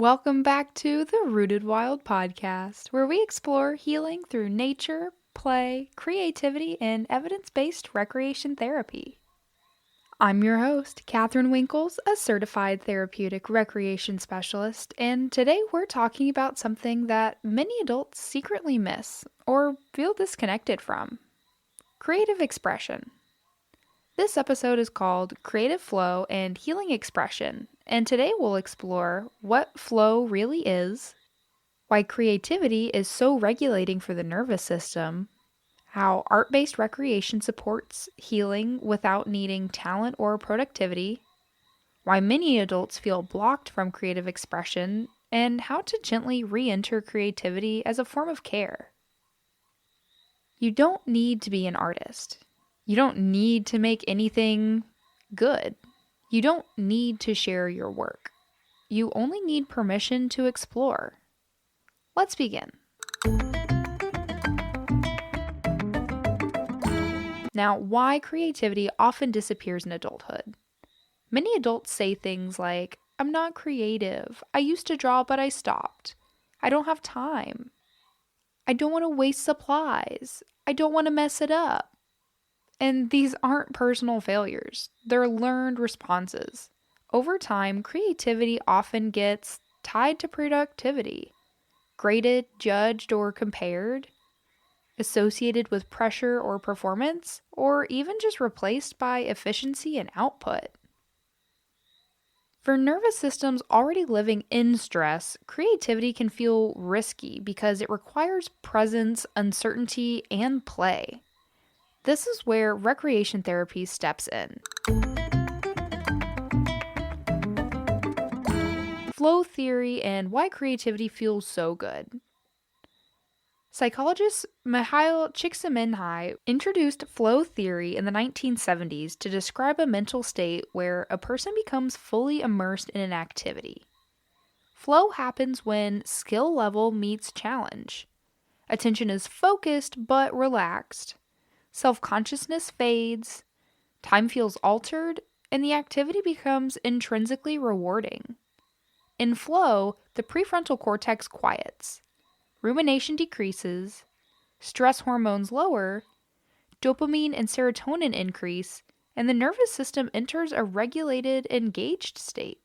Welcome back to the Rooted Wild podcast, where we explore healing through nature, play, creativity, and evidence-based recreation therapy. I'm your host, Katherine Winkles, a certified therapeutic recreation specialist, and today we're talking about something that many adults secretly miss or feel disconnected from: creative expression. This episode is called Creative Flow and Healing Expression, and today we'll explore what flow really is, why creativity is so regulating for the nervous system, how art-based recreation supports healing without needing talent or productivity, why many adults feel blocked from creative expression, and how to gently re-enter creativity as a form of care. You don't need to be an artist. You don't need to make anything good. You don't need to share your work. You only need permission to explore. Let's begin. Now, why creativity often disappears in adulthood. Many adults say things like, "I'm not creative. I used to draw, but I stopped. I don't have time. I don't want to waste supplies. I don't want to mess it up." And these aren't personal failures, they're learned responses. Over time, creativity often gets tied to productivity, graded, judged, or compared, associated with pressure or performance, or even just replaced by efficiency and output. For nervous systems already living in stress, creativity can feel risky because it requires presence, uncertainty, and play. This is where recreation therapy steps in. Flow theory and why creativity feels so good. Psychologist Mihail Csikszentmihalyi introduced flow theory in the 1970s to describe a mental state where a person becomes fully immersed in an activity. Flow happens when skill level meets challenge. Attention is focused but relaxed. Self-consciousness fades, time feels altered, and the activity becomes intrinsically rewarding. In flow, the prefrontal cortex quiets, rumination decreases, stress hormones lower, dopamine and serotonin increase, and the nervous system enters a regulated, engaged state.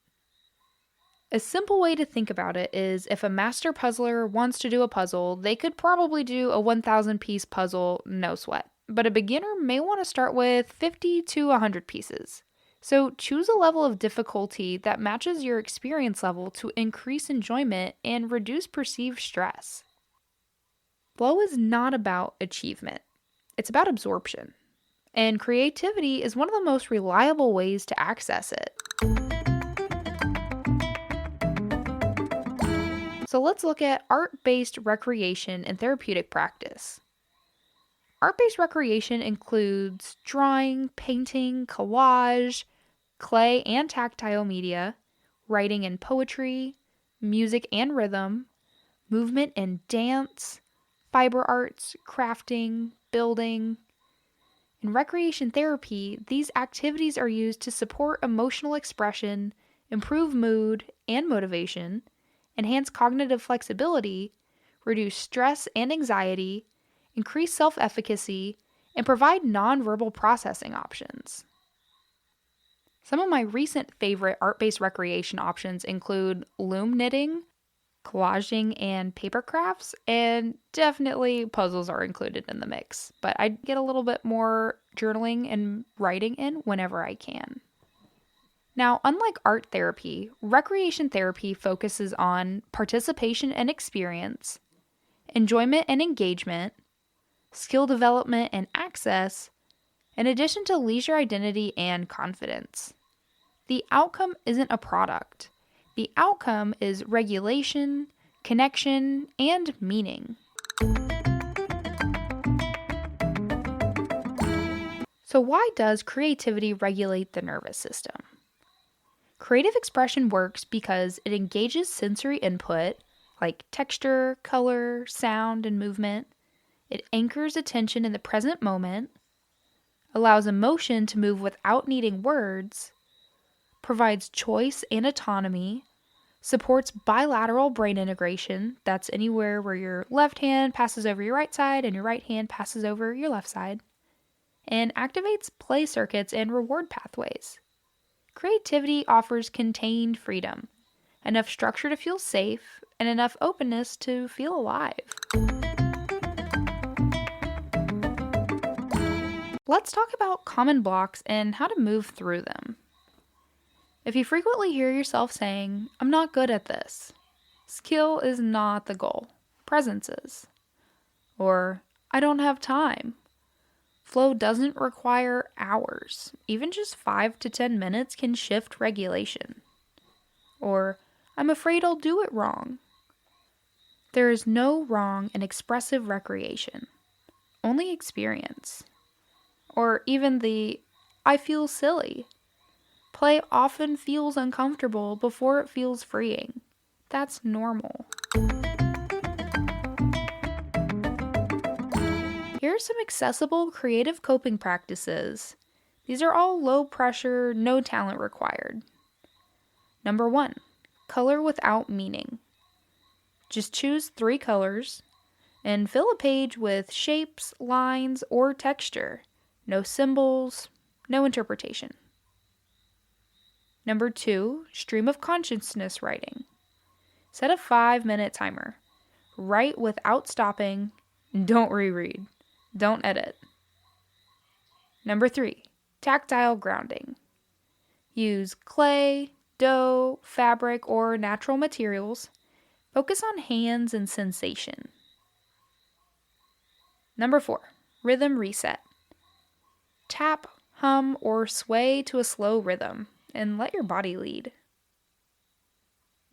A simple way to think about it is if a master puzzler wants to do a puzzle, they could probably do a 1,000-piece puzzle, no sweat. But a beginner may want to start with 50 to 100 pieces. So choose a level of difficulty that matches your experience level to increase enjoyment and reduce perceived stress. Flow is not about achievement. It's about absorption. And creativity is one of the most reliable ways to access it. So let's look at art-based recreation and therapeutic practice. Art-based recreation includes drawing, painting, collage, clay and tactile media, writing and poetry, music and rhythm, movement and dance, fiber arts, crafting, building. In recreation therapy, these activities are used to support emotional expression, improve mood and motivation, enhance cognitive flexibility, reduce stress and anxiety, increase self-efficacy, and provide nonverbal processing options. Some of my recent favorite art-based recreation options include loom knitting, collaging, and paper crafts, and definitely puzzles are included in the mix, but I get a little bit more journaling and writing in whenever I can. Now, unlike art therapy, recreation therapy focuses on participation and experience, enjoyment and engagement, skill development and access, in addition to leisure identity and confidence. The outcome isn't a product. The outcome is regulation, connection, and meaning. So why does creativity regulate the nervous system? Creative expression works because it engages sensory input like texture, color, sound, and movement. It anchors attention in the present moment, allows emotion to move without needing words, provides choice and autonomy, supports bilateral brain integration. That's anywhere where your left hand passes over your right side and your right hand passes over your left side. And activates play circuits and reward pathways. Creativity offers contained freedom, enough structure to feel safe, and enough openness to feel alive. Let's talk about common blocks and how to move through them. If you frequently hear yourself saying, "I'm not good at this," skill is not the goal, presence is. Or, "I don't have time." Flow doesn't require hours. Even just 5 to 10 minutes can shift regulation. Or, "I'm afraid I'll do it wrong." There is no wrong in expressive recreation, only experience. Or even the "I feel silly." Play often feels uncomfortable before it feels freeing. That's normal. Here are some accessible creative coping practices. These are all low pressure, no talent required. Number 1, color without meaning. Just choose 3 colors and fill a page with shapes, lines, or texture. No symbols, no interpretation. Number 2, stream of consciousness writing. Set a 5-minute timer. Write without stopping. Don't reread. Don't edit. Number 3, tactile grounding. Use clay, dough, fabric, or natural materials. Focus on hands and sensation. Number 4, rhythm reset. Tap, hum, or sway to a slow rhythm and let your body lead.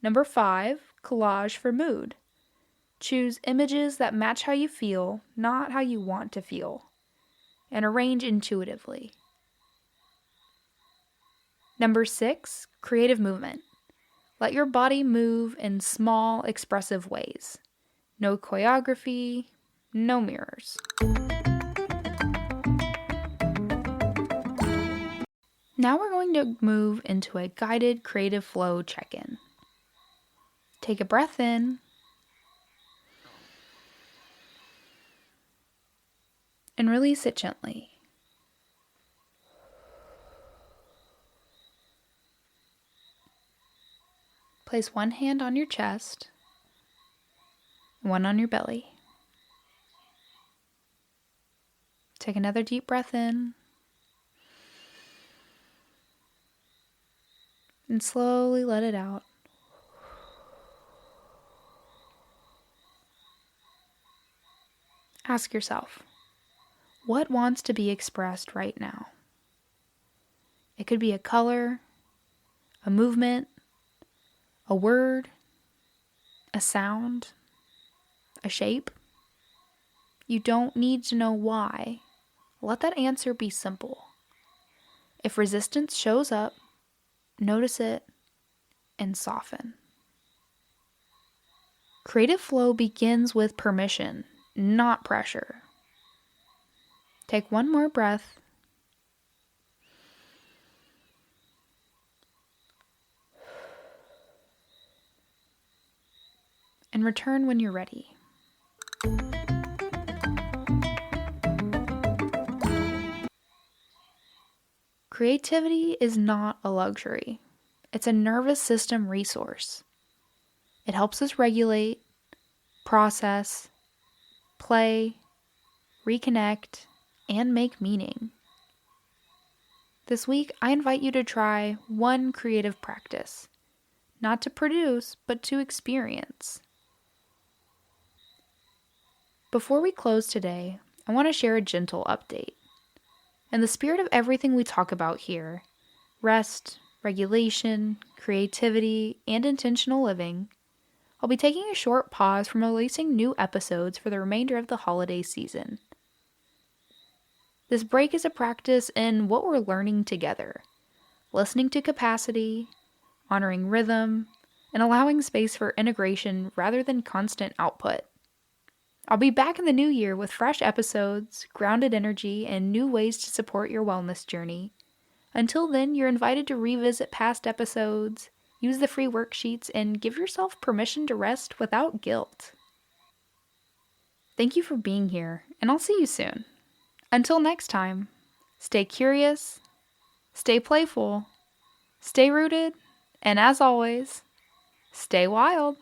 Number 5, collage for mood. Choose images that match how you feel, not how you want to feel, and arrange intuitively. Number 6, creative movement. Let your body move in small, expressive ways. No choreography, no mirrors. Now we're going to move into a guided creative flow check-in. Take a breath in and release it gently. Place one hand on your chest, one on your belly. Take another deep breath in and slowly let it out. Ask yourself, what wants to be expressed right now? It could be a color, a movement, a word, a sound, a shape. You don't need to know why. Let that answer be simple. If resistance shows up, notice it and soften. Creative flow begins with permission, not pressure. Take one more breath. And return when you're ready. Creativity is not a luxury. It's a nervous system resource. It helps us regulate, process, play, reconnect, and make meaning. This week, I invite you to try one creative practice, not to produce, but to experience. Before we close today, I want to share a gentle update. In the spirit of everything we talk about here, rest, regulation, creativity, and intentional living, I'll be taking a short pause from releasing new episodes for the remainder of the holiday season. This break is a practice in what we're learning together, listening to capacity, honoring rhythm, and allowing space for integration rather than constant output. I'll be back in the new year with fresh episodes, grounded energy, and new ways to support your wellness journey. Until then, you're invited to revisit past episodes, use the free worksheets, and give yourself permission to rest without guilt. Thank you for being here, and I'll see you soon. Until next time, stay curious, stay playful, stay rooted, and as always, stay wild.